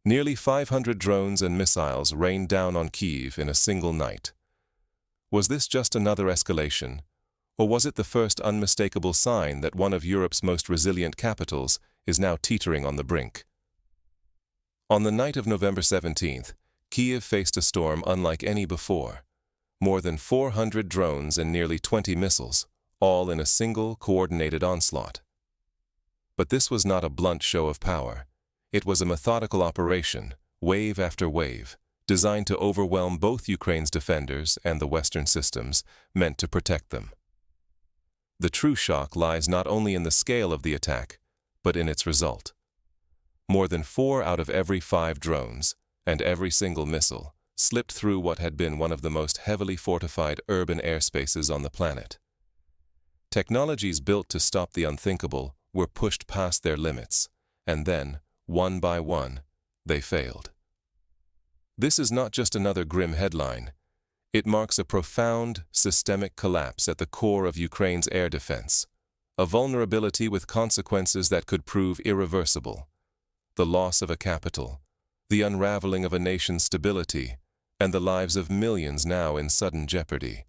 Nearly 500 drones and missiles rained down on Kyiv in a single night. Was this just another escalation, or was it the first unmistakable sign that one of Europe's most resilient capitals is now teetering on the brink? On the night of November 17th, Kyiv faced a storm unlike any before. More than 400 drones and nearly 20 missiles, all in a single, coordinated onslaught. But this was not a blunt show of power. It was a methodical operation, wave after wave, designed to overwhelm both Ukraine's defenders and the Western systems meant to protect them. The true shock lies not only in the scale of the attack, but in its result. More than 4 out of every 5 drones, and every single missile, slipped through what had been one of the most heavily fortified urban airspaces on the planet. Technologies built to stop the unthinkable were pushed past their limits, and then, one by one, they failed. This is not just another grim headline. It marks a profound, systemic collapse at the core of Ukraine's air defense, a vulnerability with consequences that could prove irreversible. The loss of a capital, the unraveling of a nation's stability, and the lives of millions now in sudden jeopardy.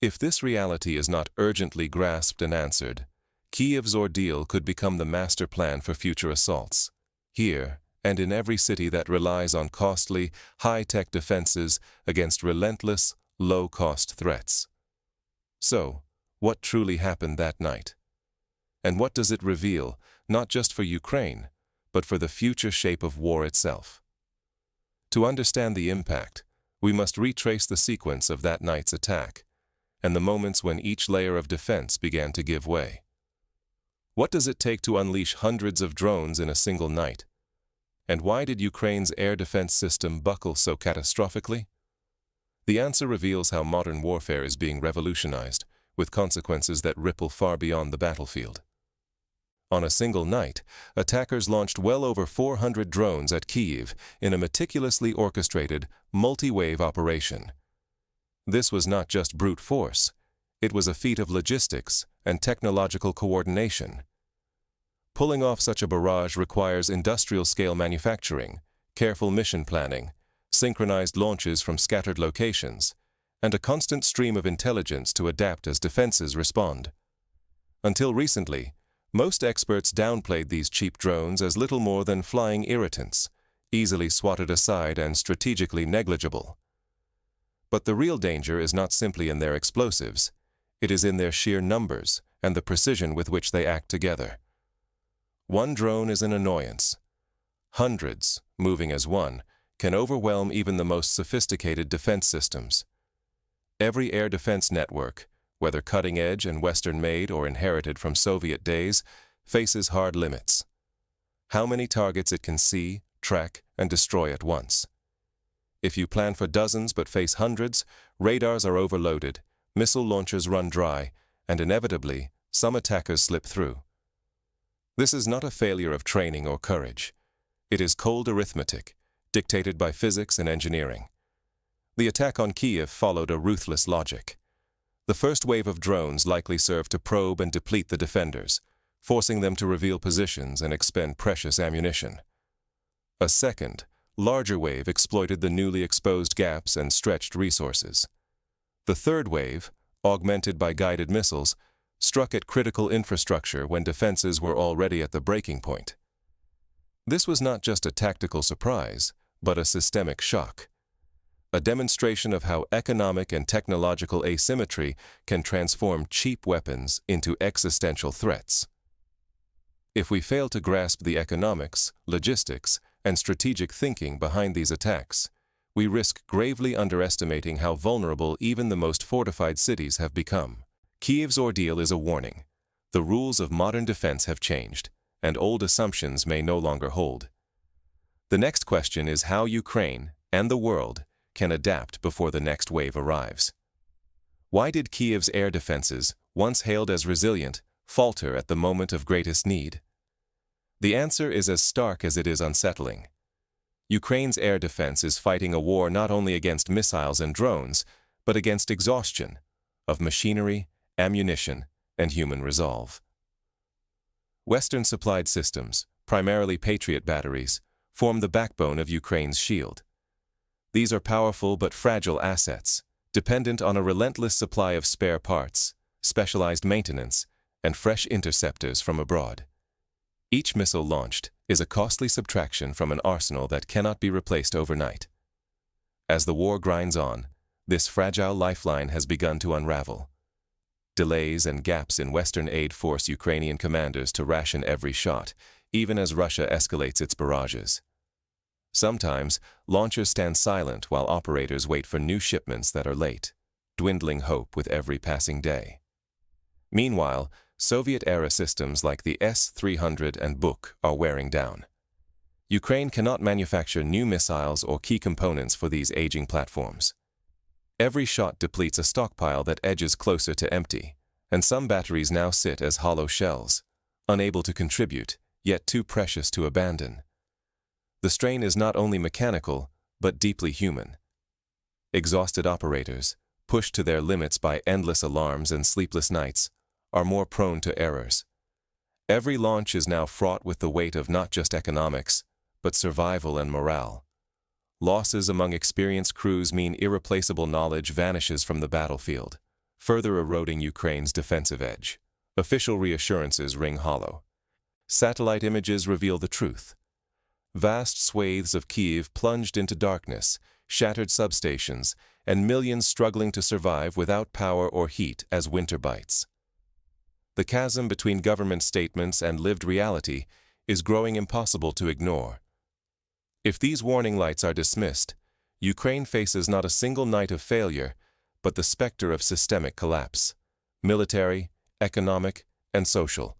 If this reality is not urgently grasped and answered, Kyiv's ordeal could become the master plan for future assaults, here and in every city that relies on costly, high-tech defenses against relentless, low-cost threats. So, what truly happened that night? And what does it reveal, not just for Ukraine, but for the future shape of war itself? To understand the impact, we must retrace the sequence of that night's attack, and the moments when each layer of defense began to give way. What does it take to unleash hundreds of drones in a single night? And why did Ukraine's air defense system buckle so catastrophically? The answer reveals how modern warfare is being revolutionized, with consequences that ripple far beyond the battlefield. On a single night, attackers launched well over 400 drones at Kyiv in a meticulously orchestrated, multi-wave operation. This was not just brute force. It was a feat of logistics and technological coordination. Pulling off such a barrage requires industrial-scale manufacturing, careful mission planning, synchronized launches from scattered locations, and a constant stream of intelligence to adapt as defenses respond. Until recently, most experts downplayed these cheap drones as little more than flying irritants, easily swatted aside and strategically negligible. But the real danger is not simply in their explosives. It is in their sheer numbers and the precision with which they act together. One drone is an annoyance. Hundreds, moving as one, can overwhelm even the most sophisticated defense systems. Every air defense network, whether cutting-edge and Western-made or inherited from Soviet days, faces hard limits. How many targets it can see, track, and destroy at once. If you plan for dozens but face hundreds, radars are overloaded, missile launchers run dry, and inevitably, some attackers slip through. This is not a failure of training or courage. It is cold arithmetic, dictated by physics and engineering. The attack on Kyiv followed a ruthless logic. The first wave of drones likely served to probe and deplete the defenders, forcing them to reveal positions and expend precious ammunition. A second, larger wave exploited the newly exposed gaps and stretched resources. The third wave, augmented by guided missiles, struck at critical infrastructure when defenses were already at the breaking point. This was not just a tactical surprise, but a systemic shock. A demonstration of how economic and technological asymmetry can transform cheap weapons into existential threats. If we fail to grasp the economics, logistics, and strategic thinking behind these attacks, we risk gravely underestimating how vulnerable even the most fortified cities have become. Kyiv's ordeal is a warning. The rules of modern defense have changed, and old assumptions may no longer hold. The next question is how Ukraine and the world can adapt before the next wave arrives. Why did Kyiv's air defenses, once hailed as resilient, falter at the moment of greatest need? The answer is as stark as it is unsettling. Ukraine's air defense is fighting a war not only against missiles and drones, but against exhaustion of machinery, ammunition, and human resolve. Western-supplied systems, primarily Patriot batteries, form the backbone of Ukraine's shield. These are powerful but fragile assets, dependent on a relentless supply of spare parts, specialized maintenance, and fresh interceptors from abroad. Each missile launched is a costly subtraction from an arsenal that cannot be replaced overnight. As the war grinds on, this fragile lifeline has begun to unravel. Delays and gaps in Western aid force Ukrainian commanders to ration every shot, even as Russia escalates its barrages. Sometimes, launchers stand silent while operators wait for new shipments that are late, dwindling hope with every passing day. Meanwhile, Soviet-era systems like the S-300 and Buk are wearing down. Ukraine cannot manufacture new missiles or key components for these aging platforms. Every shot depletes a stockpile that edges closer to empty, and some batteries now sit as hollow shells, unable to contribute, yet too precious to abandon. The strain is not only mechanical, but deeply human. Exhausted operators, pushed to their limits by endless alarms and sleepless nights, are more prone to errors. Every launch is now fraught with the weight of not just economics, but survival and morale. Losses among experienced crews mean irreplaceable knowledge vanishes from the battlefield, further eroding Ukraine's defensive edge. Official reassurances ring hollow. Satellite images reveal the truth. Vast swathes of Kyiv plunged into darkness, shattered substations, and millions struggling to survive without power or heat as winter bites. The chasm between government statements and lived reality is growing impossible to ignore. If these warning lights are dismissed, Ukraine faces not a single night of failure, but the specter of systemic collapse, military, economic, and social.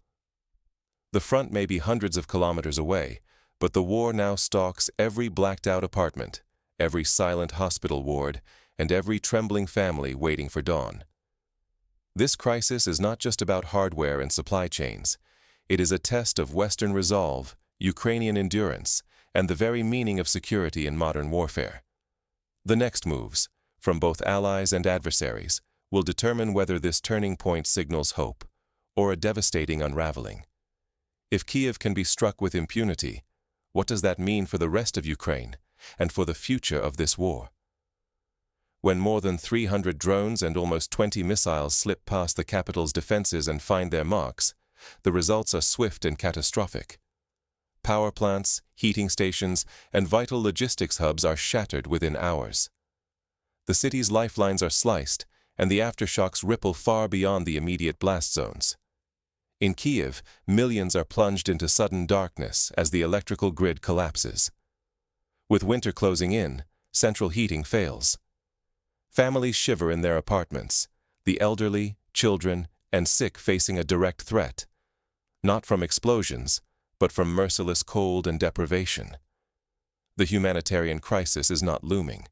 The front may be hundreds of kilometers away, but the war now stalks every blacked-out apartment, every silent hospital ward, and every trembling family waiting for dawn. This crisis is not just about hardware and supply chains. It is a test of Western resolve, Ukrainian endurance, and the very meaning of security in modern warfare. The next moves, from both allies and adversaries, will determine whether this turning point signals hope, or a devastating unraveling. If Kyiv can be struck with impunity, what does that mean for the rest of Ukraine, and for the future of this war? When more than 300 drones and almost 20 missiles slip past the capital's defenses and find their marks, the results are swift and catastrophic. Power plants, heating stations, and vital logistics hubs are shattered within hours. The city's lifelines are sliced, and the aftershocks ripple far beyond the immediate blast zones. In Kyiv, millions are plunged into sudden darkness as the electrical grid collapses. With winter closing in, central heating fails. Families shiver in their apartments, the elderly, children, and sick facing a direct threat, not from explosions, but from merciless cold and deprivation. The humanitarian crisis is not looming.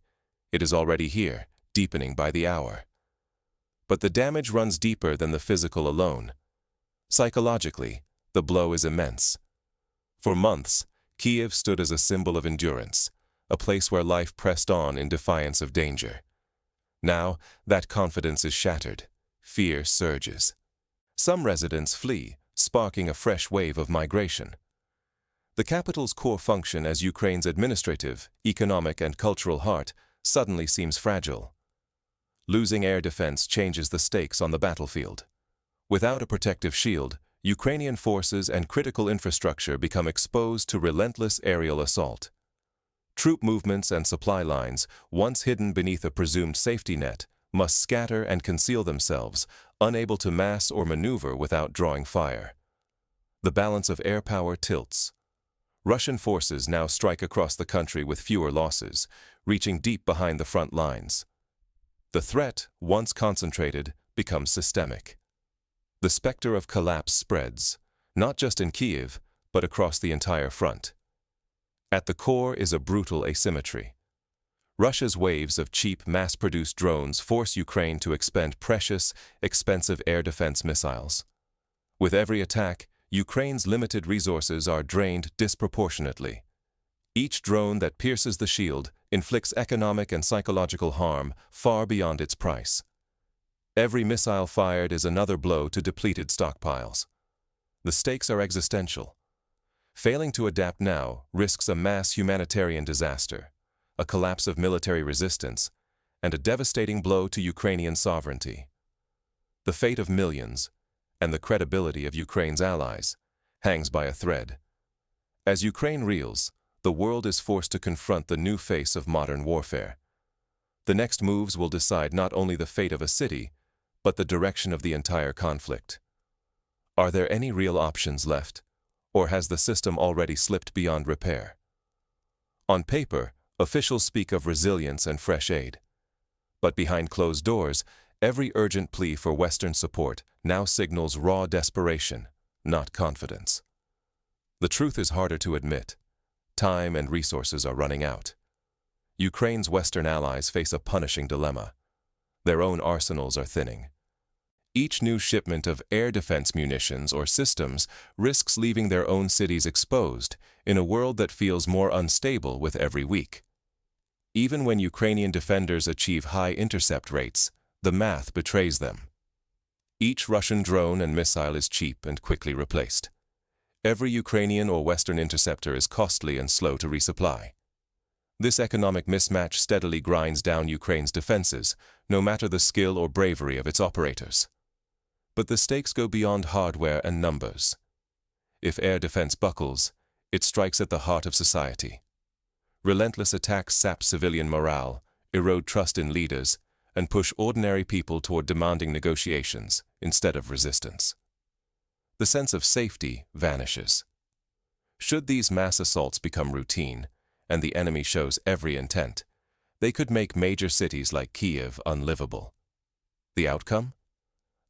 It is already here, deepening by the hour. But the damage runs deeper than the physical alone. Psychologically, the blow is immense. For months, Kyiv stood as a symbol of endurance, a place where life pressed on in defiance of danger. Now, that confidence is shattered. Fear surges. Some residents flee, sparking a fresh wave of migration. The capital's core function as Ukraine's administrative, economic, and cultural heart suddenly seems fragile. Losing air defense changes the stakes on the battlefield. Without a protective shield, Ukrainian forces and critical infrastructure become exposed to relentless aerial assault. Troop movements and supply lines, once hidden beneath a presumed safety net, must scatter and conceal themselves, unable to mass or maneuver without drawing fire. The balance of air power tilts. Russian forces now strike across the country with fewer losses, reaching deep behind the front lines. The threat, once concentrated, becomes systemic. The specter of collapse spreads, not just in Kyiv, but across the entire front. At the core is a brutal asymmetry. Russia's waves of cheap, mass-produced drones force Ukraine to expend precious, expensive air defense missiles. With every attack, Ukraine's limited resources are drained disproportionately. Each drone that pierces the shield inflicts economic and psychological harm far beyond its price. Every missile fired is another blow to depleted stockpiles. The stakes are existential. Failing to adapt now risks a mass humanitarian disaster, a collapse of military resistance, and a devastating blow to Ukrainian sovereignty. The fate of millions, and the credibility of Ukraine's allies, hangs by a thread. As Ukraine reels, the world is forced to confront the new face of modern warfare. The next moves will decide not only the fate of a city, but the direction of the entire conflict. Are there any real options left, or has the system already slipped beyond repair? On paper, officials speak of resilience and fresh aid. But behind closed doors, every urgent plea for Western support now signals raw desperation, not confidence. The truth is harder to admit. Time and resources are running out. Ukraine's Western allies face a punishing dilemma. Their own arsenals are thinning. Each new shipment of air defense munitions or systems risks leaving their own cities exposed in a world that feels more unstable with every week. Even when Ukrainian defenders achieve high intercept rates, the math betrays them. Each Russian drone and missile is cheap and quickly replaced. Every Ukrainian or Western interceptor is costly and slow to resupply. This economic mismatch steadily grinds down Ukraine's defenses, no matter the skill or bravery of its operators. But the stakes go beyond hardware and numbers. If air defense buckles, it strikes at the heart of society. Relentless attacks sap civilian morale, erode trust in leaders, and push ordinary people toward demanding negotiations instead of resistance. The sense of safety vanishes. Should these mass assaults become routine, and the enemy shows every intent, they could make major cities like Kyiv unlivable. The outcome?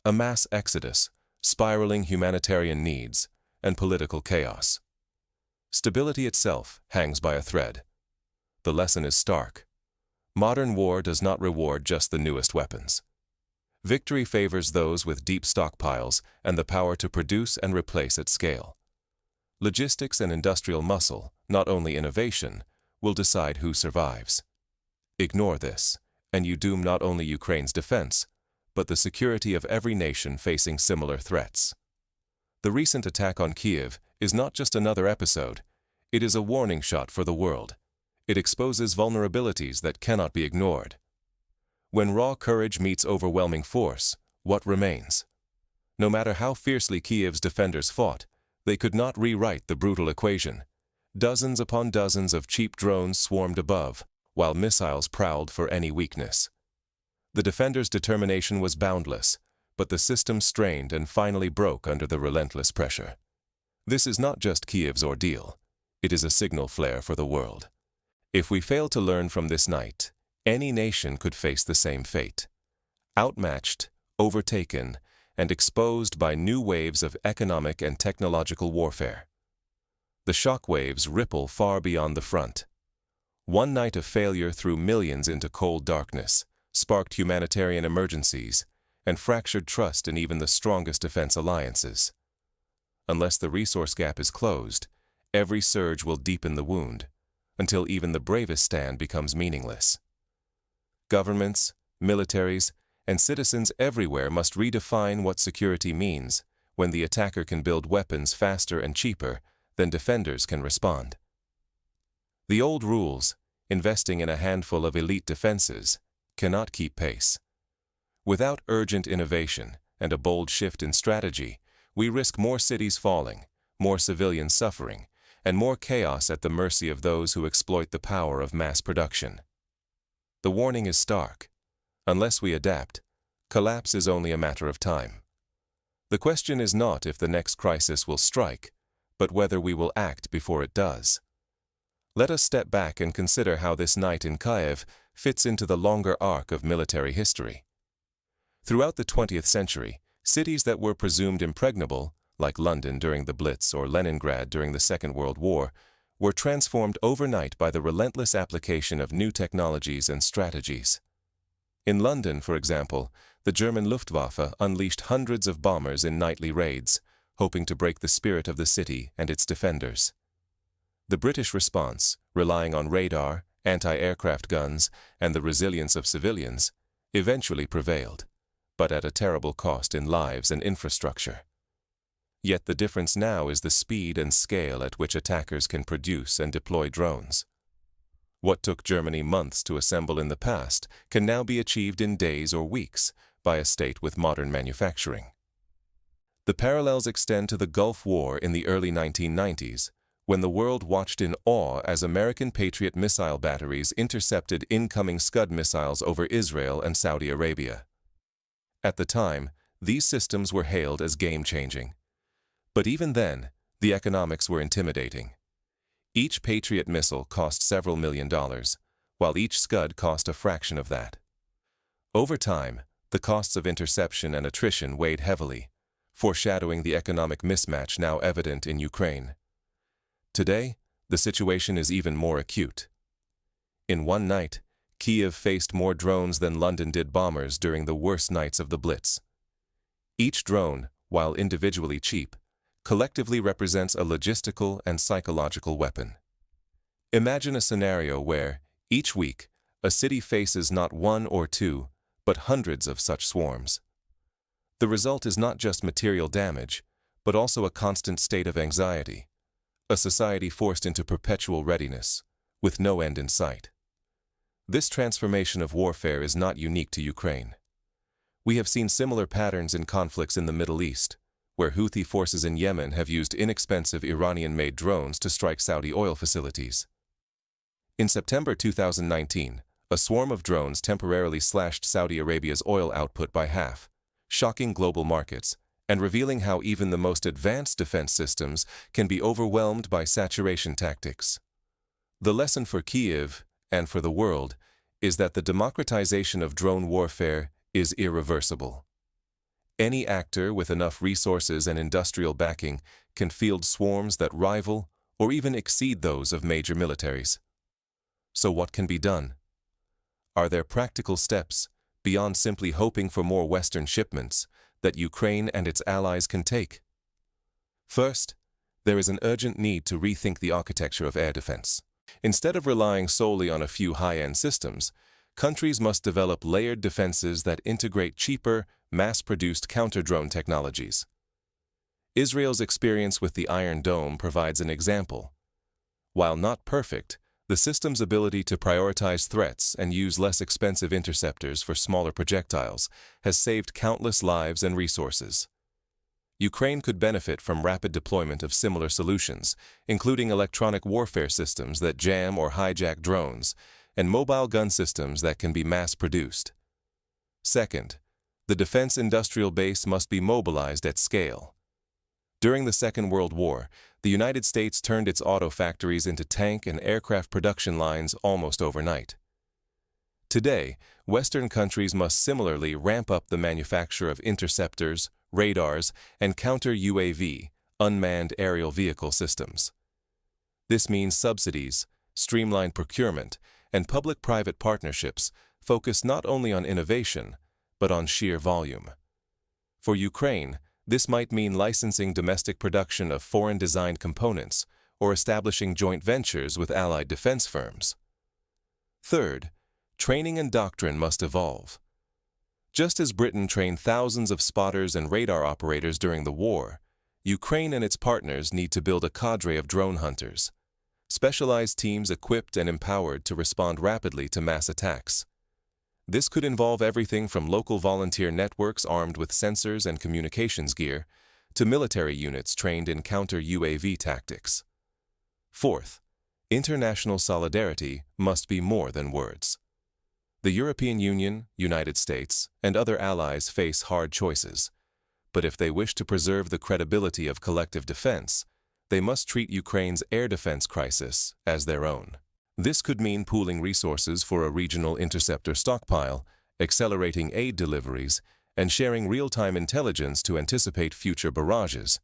A mass exodus, spiraling humanitarian needs, and political chaos. Stability itself hangs by a thread. The lesson is stark. Modern war does not reward just the newest weapons. Victory favors those with deep stockpiles and the power to produce and replace at scale. Logistics and industrial muscle, not only innovation, will decide who survives. Ignore this, and you doom not only Ukraine's defense, but the security of every nation facing similar threats. The recent attack on Kyiv is not just another episode, it is a warning shot for the world. It exposes vulnerabilities that cannot be ignored. When raw courage meets overwhelming force, what remains? No matter how fiercely Kyiv's defenders fought, they could not rewrite the brutal equation. Dozens upon dozens of cheap drones swarmed above, while missiles prowled for any weakness. The defenders' determination was boundless, but the system strained and finally broke under the relentless pressure. This is not just Kyiv's ordeal. It is a signal flare for the world. If we fail to learn from this night, any nation could face the same fate. Outmatched, overtaken, and exposed by new waves of economic and technological warfare. The shock waves ripple far beyond the front. One night of failure threw millions into cold darkness, sparked humanitarian emergencies, and fractured trust in even the strongest defense alliances. Unless the resource gap is closed, every surge will deepen the wound, until even the bravest stand becomes meaningless. Governments, militaries, and citizens everywhere must redefine what security means when the attacker can build weapons faster and cheaper than defenders can respond. The old rules, investing in a handful of elite defenses, cannot keep pace. Without urgent innovation and a bold shift in strategy, we risk more cities falling, more civilians suffering, and more chaos at the mercy of those who exploit the power of mass production. The warning is stark. Unless we adapt, collapse is only a matter of time. The question is not if the next crisis will strike, but whether we will act before it does. Let us step back and consider how this night in Kyiv fits into the longer arc of military history. Throughout the 20th century, cities that were presumed impregnable, like London during the Blitz or Leningrad during the Second World War, were transformed overnight by the relentless application of new technologies and strategies. In London, for example, the German Luftwaffe unleashed hundreds of bombers in nightly raids, hoping to break the spirit of the city and its defenders. The British response, relying on radar, anti-aircraft guns, and the resilience of civilians, eventually prevailed, but at a terrible cost in lives and infrastructure. Yet the difference now is the speed and scale at which attackers can produce and deploy drones. What took Germany months to assemble in the past can now be achieved in days or weeks by a state with modern manufacturing. The parallels extend to the Gulf War in the early 1990s, when the world watched in awe as American Patriot missile batteries intercepted incoming Scud missiles over Israel and Saudi Arabia. At the time, these systems were hailed as game-changing. But even then, the economics were intimidating. Each Patriot missile cost several $1,000,000, while each Scud cost a fraction of that. Over time, the costs of interception and attrition weighed heavily, foreshadowing the economic mismatch now evident in Ukraine. Today, the situation is even more acute. In one night, Kyiv faced more drones than London did bombers during the worst nights of the Blitz. Each drone, while individually cheap, collectively represents a logistical and psychological weapon. Imagine a scenario where, each week, a city faces not one or two, but hundreds of such swarms. The result is not just material damage, but also a constant state of anxiety, a society forced into perpetual readiness, with no end in sight. This transformation of warfare is not unique to Ukraine. We have seen similar patterns in conflicts in the Middle East, where Houthi forces in Yemen have used inexpensive Iranian-made drones to strike Saudi oil facilities. In September 2019, a swarm of drones temporarily slashed Saudi Arabia's oil output by half, shocking global markets and revealing how even the most advanced defense systems can be overwhelmed by saturation tactics. The lesson for Kyiv, and for the world, is that the democratization of drone warfare is irreversible. Any actor with enough resources and industrial backing can field swarms that rival or even exceed those of major militaries. So what can be done? Are there practical steps, beyond simply hoping for more Western shipments, that Ukraine and its allies can take? First, there is an urgent need to rethink the architecture of air defense. Instead of relying solely on a few high-end systems, countries must develop layered defenses that integrate cheaper, mass-produced counter-drone technologies. Israel's experience with the Iron Dome provides an example. While not perfect, the system's ability to prioritize threats and use less expensive interceptors for smaller projectiles has saved countless lives and resources. Ukraine could benefit from rapid deployment of similar solutions, including electronic warfare systems that jam or hijack drones, and mobile gun systems that can be mass-produced. Second, the defense industrial base must be mobilized at scale. During the Second World War, the United States turned its auto factories into tank and aircraft production lines almost overnight. Today, Western countries must similarly ramp up the manufacture of interceptors, radars, and counter-UAV, unmanned aerial vehicle systems. This means subsidies, streamlined procurement, and public-private partnerships focus not only on innovation, but on sheer volume. For Ukraine, this might mean licensing domestic production of foreign-designed components or establishing joint ventures with allied defense firms. Third, training and doctrine must evolve. Just as Britain trained thousands of spotters and radar operators during the war, Ukraine and its partners need to build a cadre of drone hunters, specialized teams equipped and empowered to respond rapidly to mass attacks. This could involve everything from local volunteer networks armed with sensors and communications gear to military units trained in counter-UAV tactics. Fourth, international solidarity must be more than words. The European Union, United States, and other allies face hard choices, but if they wish to preserve the credibility of collective defense, they must treat Ukraine's air defense crisis as their own. This could mean pooling resources for a regional interceptor stockpile, accelerating aid deliveries, and sharing real-time intelligence to anticipate future barrages.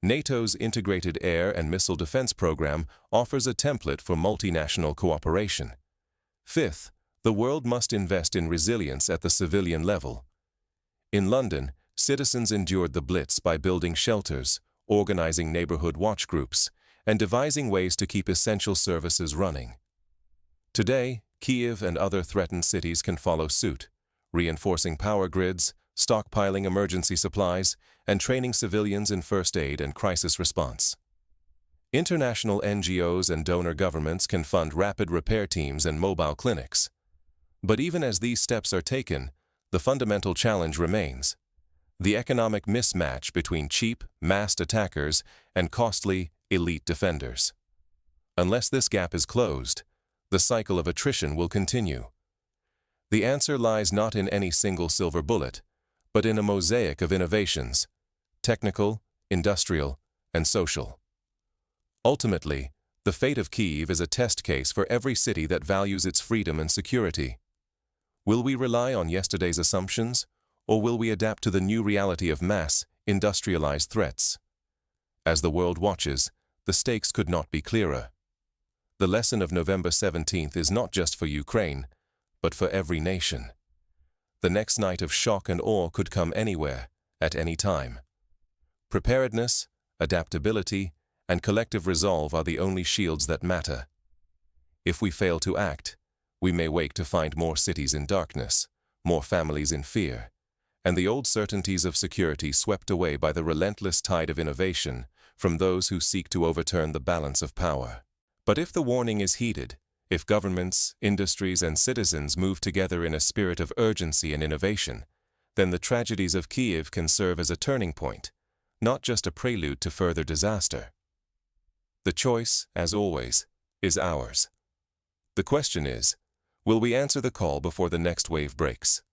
NATO's Integrated Air and Missile Defense Program offers a template for multinational cooperation. Fifth, the world must invest in resilience at the civilian level. In London, citizens endured the Blitz by building shelters, organizing neighborhood watch groups, and devising ways to keep essential services running. Today, Kyiv and other threatened cities can follow suit, reinforcing power grids, stockpiling emergency supplies, and training civilians in first aid and crisis response. International NGOs and donor governments can fund rapid repair teams and mobile clinics. But even as these steps are taken, the fundamental challenge remains: the economic mismatch between cheap, massed attackers and costly, elite defenders. Unless this gap is closed, the cycle of attrition will continue. The answer lies not in any single silver bullet, but in a mosaic of innovations: technical, industrial, and social. Ultimately, the fate of Kyiv is a test case for every city that values its freedom and security. Will we rely on yesterday's assumptions, or will we adapt to the new reality of mass, industrialized threats? As the world watches, the stakes could not be clearer. The lesson of November 17th is not just for Ukraine, but for every nation. The next night of shock and awe could come anywhere, at any time. Preparedness, adaptability, and collective resolve are the only shields that matter. If we fail to act, we may wake to find more cities in darkness, more families in fear, and the old certainties of security swept away by the relentless tide of innovation from those who seek to overturn the balance of power. But if the warning is heeded, if governments, industries, and citizens move together in a spirit of urgency and innovation, then the tragedies of Kyiv can serve as a turning point, not just a prelude to further disaster. The choice, as always, is ours. The question is, will we answer the call before the next wave breaks?